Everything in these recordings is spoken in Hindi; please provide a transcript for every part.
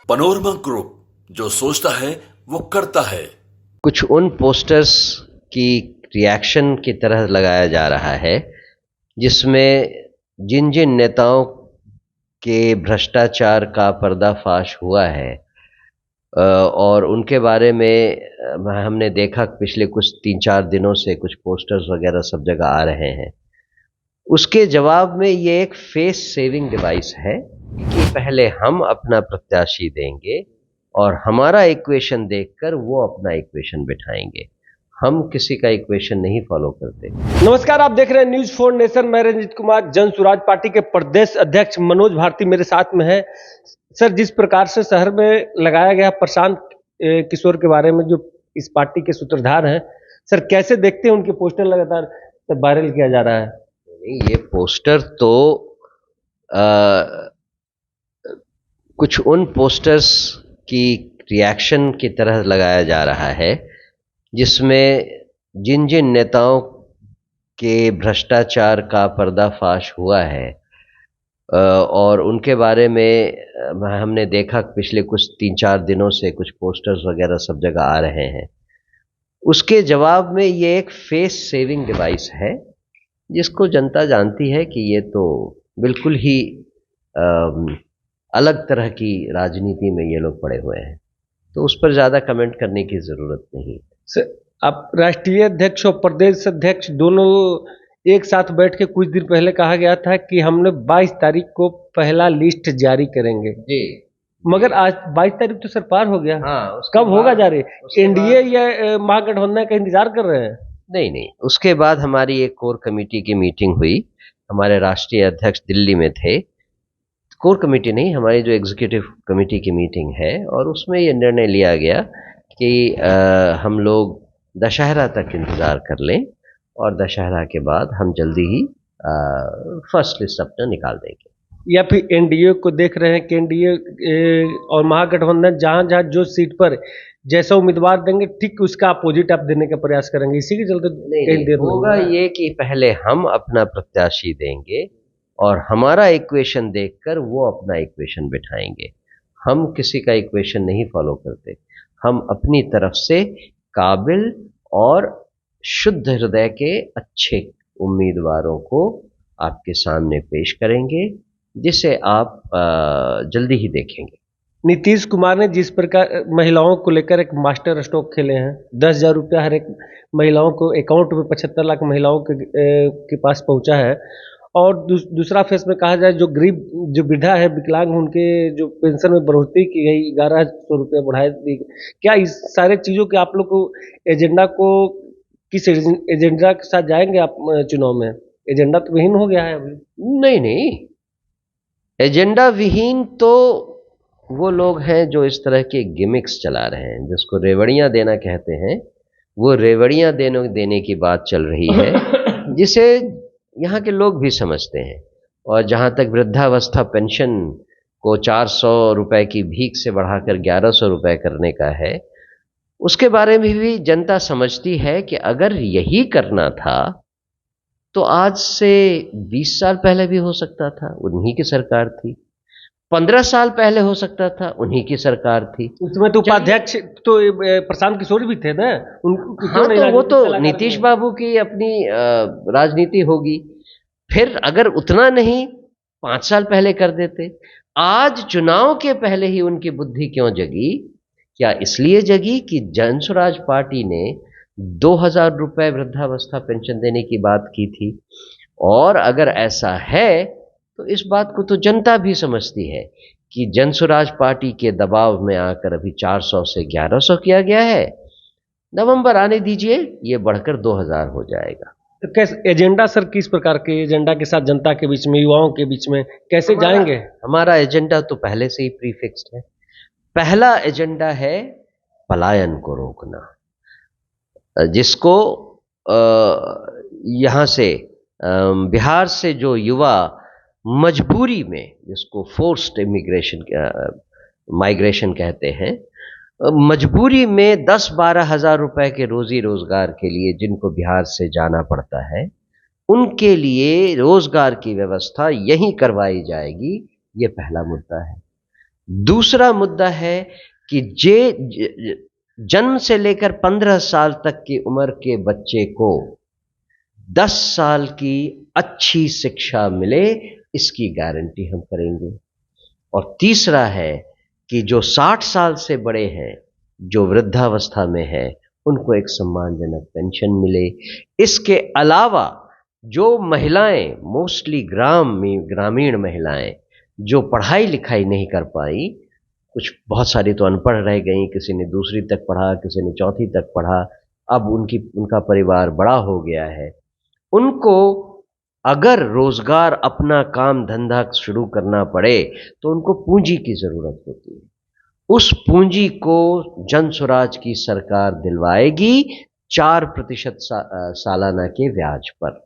पनोरमा ग्रुप, जो सोचता है वो करता है। कुछ उन पोस्टर्स की रिएक्शन की तरह लगाया जा रहा है जिसमें जिन जिन नेताओं के भ्रष्टाचार का पर्दाफाश हुआ है और उनके बारे में हमने देखा पिछले कुछ 3-4 दिनों से कुछ पोस्टर्स वगैरह सब जगह आ रहे हैं। उसके जवाब में ये एक फेस सेविंग डिवाइस है कि पहले हम अपना प्रत्याशी देंगे और हमारा इक्वेशन देखकर वो अपना इक्वेशन बिठाएंगे। हम किसी का इक्वेशन नहीं फॉलो करते। नमस्कार, आप देख रहे हैं न्यूज 4 नेशन। मैं रंजीत कुमार, जन स्वराज पार्टी के प्रदेश अध्यक्ष मनोज भारती मेरे साथ में है। सर, जिस प्रकार से शहर में लगाया गया प्रशांत किशोर के बारे में, जो इस पार्टी के सूत्रधार हैं, सर कैसे देखते हैं उनके पोस्टर लगातार वायरल किया जा रहा है? ये पोस्टर तो कुछ उन पोस्टर्स की रिएक्शन की तरह लगाया जा रहा है जिसमें जिन जिन नेताओं के भ्रष्टाचार का पर्दाफाश हुआ है और उनके बारे में हमने देखा पिछले कुछ 3-4 दिनों से कुछ पोस्टर्स वगैरह सब जगह आ रहे हैं। उसके जवाब में ये एक फेस सेविंग डिवाइस है जिसको जनता जानती है कि ये तो बिल्कुल ही अलग तरह की राजनीति में ये लोग पड़े हुए हैं, तो उस पर ज़्यादा कमेंट करने की ज़रूरत नहीं। सर, आप राष्ट्रीय अध्यक्ष और प्रदेश अध्यक्ष दोनों एक साथ बैठ के कुछ दिन पहले कहा गया था कि हमने 22 तारीख को पहला लिस्ट जारी करेंगे जी, मगर आज 22 तारीख तो सर पार हो गया। हाँ, कब होगा जारी? एनडीए या महागठबंधन का इंतजार कर रहे हैं? नहीं, उसके बाद हमारी एक कोर कमेटी की मीटिंग हुई। हमारे राष्ट्रीय अध्यक्ष दिल्ली में थे। कोर कमेटी नहीं, हमारी जो एग्जीक्यूटिव कमेटी की मीटिंग है, और उसमें ये निर्णय लिया गया कि हम लोग दशहरा तक इंतज़ार कर लें और दशहरा के बाद हम जल्दी ही फर्स्ट लिस्ट अपना निकाल देंगे। या फिर एनडीए को देख रहे हैं कि एनडीए और महागठबंधन जहां जहां जो सीट पर जैसा उम्मीदवार देंगे ठीक उसका अपोजिट आप देने का प्रयास करेंगे, इसी के चलते कहीं देर होगा ये कि पहले हम अपना प्रत्याशी देंगे और हमारा इक्वेशन देखकर वो अपना इक्वेशन बिठाएंगे। हम किसी का इक्वेशन नहीं फॉलो करते। हम अपनी तरफ से काबिल और शुद्ध हृदय के अच्छे उम्मीदवारों को आपके सामने पेश करेंगे, जिसे आप जल्दी ही देखेंगे। नीतीश कुमार ने जिस प्रकार महिलाओं को लेकर एक मास्टर स्ट्रोक खेले हैं, 10,000 रुपया हर एक महिलाओं को अकाउंट में 75 लाख महिलाओं के पास पहुंचा है। और दूसरा फेस में कहा जाए, जो गरीब जो वृद्धा है, विकलांग, उनके जो पेंशन में बढ़ोतरी की गई, 1100 रुपया बढ़ाई दी। क्या इस सारे चीज़ों के आप लोग को एजेंडा को किस एजेंडा के साथ जाएंगे आप चुनाव में? एजेंडा तो विहीन हो गया है अभी। नहीं, एजेंडा विहीन तो वो लोग हैं जो इस तरह के गिमिक्स चला रहे हैं, जिसको रेवड़ियाँ देना कहते हैं। वो रेवड़ियाँ देने की बात चल रही है जिसे यहाँ के लोग भी समझते हैं। और जहाँ तक वृद्धावस्था पेंशन को 400 रुपए की भीख से बढ़ाकर 1100 रुपए करने का है, उसके बारे में भी जनता समझती है कि अगर यही करना था तो आज से 20 साल पहले भी हो सकता था, उन्हीं की सरकार थी। 15 साल पहले हो सकता था, उन्हीं की सरकार थी। उसमें तो उपाध्यक्ष तो प्रशांत किशोर भी थे ना। हाँ, तो वो तो नीतीश बाबू की अपनी राजनीति होगी। फिर अगर उतना नहीं 5 साल पहले कर देते। आज चुनाव के पहले ही उनकी बुद्धि क्यों जगी? क्या इसलिए जगी कि जन स्वराज पार्टी ने 2,000 रुपए वृद्धावस्था पेंशन देने की बात की थी? और अगर ऐसा है तो इस बात को तो जनता भी समझती है कि जन स्वराज पार्टी के दबाव में आकर अभी 400 से 1100 किया गया है। नवंबर आने दीजिए, ये बढ़कर 2000 हो जाएगा। तो कैसे एजेंडा सर, किस प्रकार के एजेंडा के साथ जनता के बीच में, युवाओं के बीच में कैसे जाएंगे? हमारा एजेंडा तो पहले से ही प्रीफिक्स्ड है। पहला एजेंडा है पलायन को रोकना, जिसको यहाँ से बिहार से जो युवा मजबूरी में, जिसको फोर्स्ड माइग्रेशन कहते हैं, मजबूरी में 10-12 हज़ार रुपए के रोजी रोजगार के लिए जिनको बिहार से जाना पड़ता है, उनके लिए रोजगार की व्यवस्था यहीं करवाई जाएगी। ये पहला मुद्दा है। दूसरा मुद्दा है कि जन्म से लेकर 15 साल तक की उम्र के बच्चे को 10 साल की अच्छी शिक्षा मिले, इसकी गारंटी हम करेंगे। और तीसरा है कि जो 60 साल से बड़े हैं, जो वृद्धावस्था में है, उनको एक सम्मानजनक पेंशन मिले। इसके अलावा जो महिलाएं, मोस्टली ग्रामीण महिलाएं जो पढ़ाई लिखाई नहीं कर पाई, कुछ बहुत सारी तो अनपढ़ रह गई, किसी ने दूसरी तक पढ़ा, किसी ने चौथी तक पढ़ा, अब उनका परिवार बड़ा हो गया है, उनको अगर रोजगार, अपना काम धंधा शुरू करना पड़े तो उनको पूंजी की जरूरत होती है। उस पूंजी को जन स्वराज की सरकार दिलवाएगी 4% सालाना के ब्याज पर।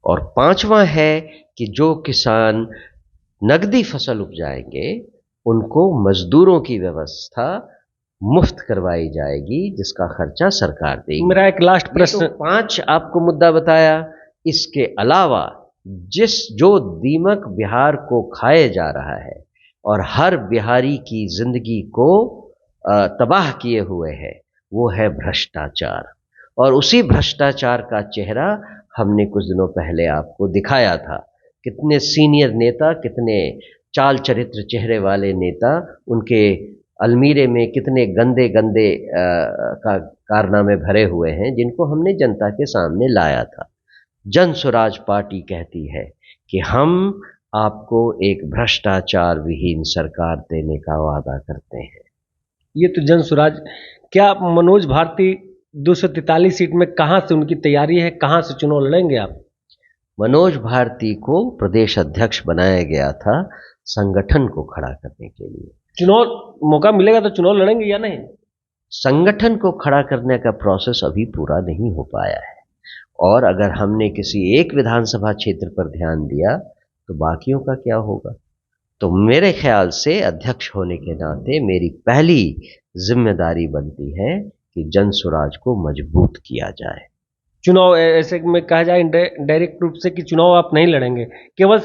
और पांचवा है कि जो किसान नकदी फसल उपजाएंगे उनको मजदूरों की व्यवस्था मुफ्त करवाई जाएगी, जिसका खर्चा सरकार देगी। मेरा एक लास्ट प्रश्न, तो 5 आपको मुद्दा बताया। इसके अलावा जो दीमक बिहार को खाए जा रहा है और हर बिहारी की जिंदगी को तबाह किए हुए है, वो है भ्रष्टाचार। और उसी भ्रष्टाचार का चेहरा हमने कुछ दिनों पहले आपको दिखाया था। कितने सीनियर नेता, कितने चाल चरित्र चेहरे वाले नेता, उनके अलमीरे में कितने गंदे गंदे कारनामे भरे हुए हैं, जिनको हमने जनता के सामने लाया था। जन स्वराज पार्टी कहती है कि हम आपको एक भ्रष्टाचार विहीन सरकार देने का वादा करते हैं। ये तो जन स्वराज। क्या मनोज भारती 243 सीट में कहां से उनकी तैयारी है, कहां से चुनाव लड़ेंगे आप? मनोज भारती को प्रदेश अध्यक्ष बनाया गया था संगठन को खड़ा करने के लिए। चुनाव मौका मिलेगा तो चुनाव लड़ेंगे या नहीं? संगठन को खड़ा करने का प्रोसेस अभी पूरा नहीं हो पाया है, और अगर हमने किसी एक विधानसभा क्षेत्र पर ध्यान दिया तो बाकियों का क्या होगा। तो मेरे ख्याल से अध्यक्ष होने के नाते मेरी पहली जिम्मेदारी बनती है कि जन स्वराज को मजबूत किया जाए। चुनाव ऐसे में कहा जाए डायरेक्ट रूप से कि चुनाव आप नहीं लड़ेंगे, केवल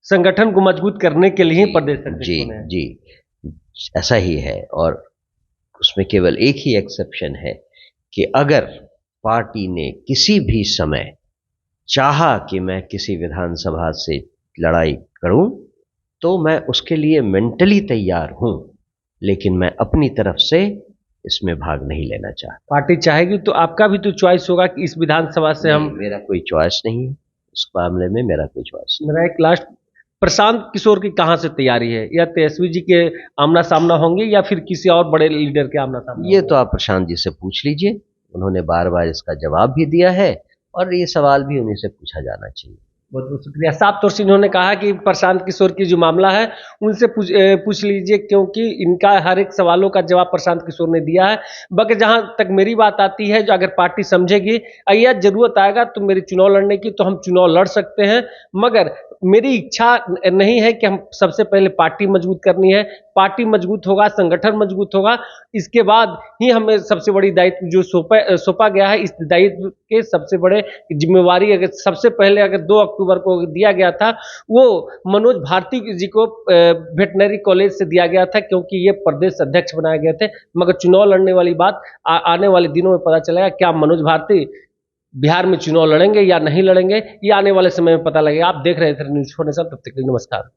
संगठन को मजबूत करने के लिए ही प्रदेश अध्यक्ष होना है? जी, ऐसा ही है। और उसमें केवल एक ही एक्सेप्शन है कि अगर पार्टी ने किसी भी समय चाहा कि मैं किसी विधानसभा से लड़ाई करूं, तो मैं उसके लिए मेंटली तैयार हूं, लेकिन मैं अपनी तरफ से इसमें भाग नहीं लेना चाहता। पार्टी चाहेगी तो आपका भी तो चॉइस होगा कि इस विधानसभा से हम। मेरा कोई चॉइस नहीं है इस मामले में, मेरा कोई चॉइस नहीं। मेरा एक लास्ट, प्रशांत किशोर की कहां से तैयारी है? या तेजस्वी जी के आमना सामना होंगे या फिर किसी और बड़े लीडर के आमना सामना? ये तो आप प्रशांत जी से पूछ लीजिए, उन्होंने बार बार इसका जवाब भी दिया है और ये सवाल भी उन्हीं से पूछा जाना चाहिए। बहुत बहुत शुक्रिया। साफ तौर से इन्होंने कहा कि प्रशांत किशोर की जो मामला है उनसे पूछ लीजिए, क्योंकि इनका हर एक सवालों का जवाब प्रशांत किशोर ने दिया है। बाकी जहां तक मेरी बात आती है, जो अगर पार्टी समझेगी या जरूरत आएगा तो मेरी चुनाव लड़ने की, तो हम चुनाव लड़ सकते हैं। मगर मेरी इच्छा नहीं है कि हम सबसे पहले पार्टी मजबूत करनी है। पार्टी मजबूत होगा, संगठन मजबूत होगा, इसके बाद ही हमें सबसे बड़ी दायित्व जो सौंपा गया है, इस दायित्व के सबसे बड़े जिम्मेवारी अगर सबसे पहले अगर 2 अक्टूबर को दिया गया था, वो मनोज भारती जी को वेटनरी कॉलेज से दिया गया था, क्योंकि ये प्रदेश अध्यक्ष बनाए गए थे। मगर चुनाव लड़ने वाली बात आने वाले दिनों में पता चलेगा। क्या मनोज भारती बिहार में चुनाव लड़ेंगे या नहीं लड़ेंगे, ये आने वाले समय में पता लगेगा। आप देख रहे थे न्यूज़ 4 नेशन, तब तक के लिए नमस्कार।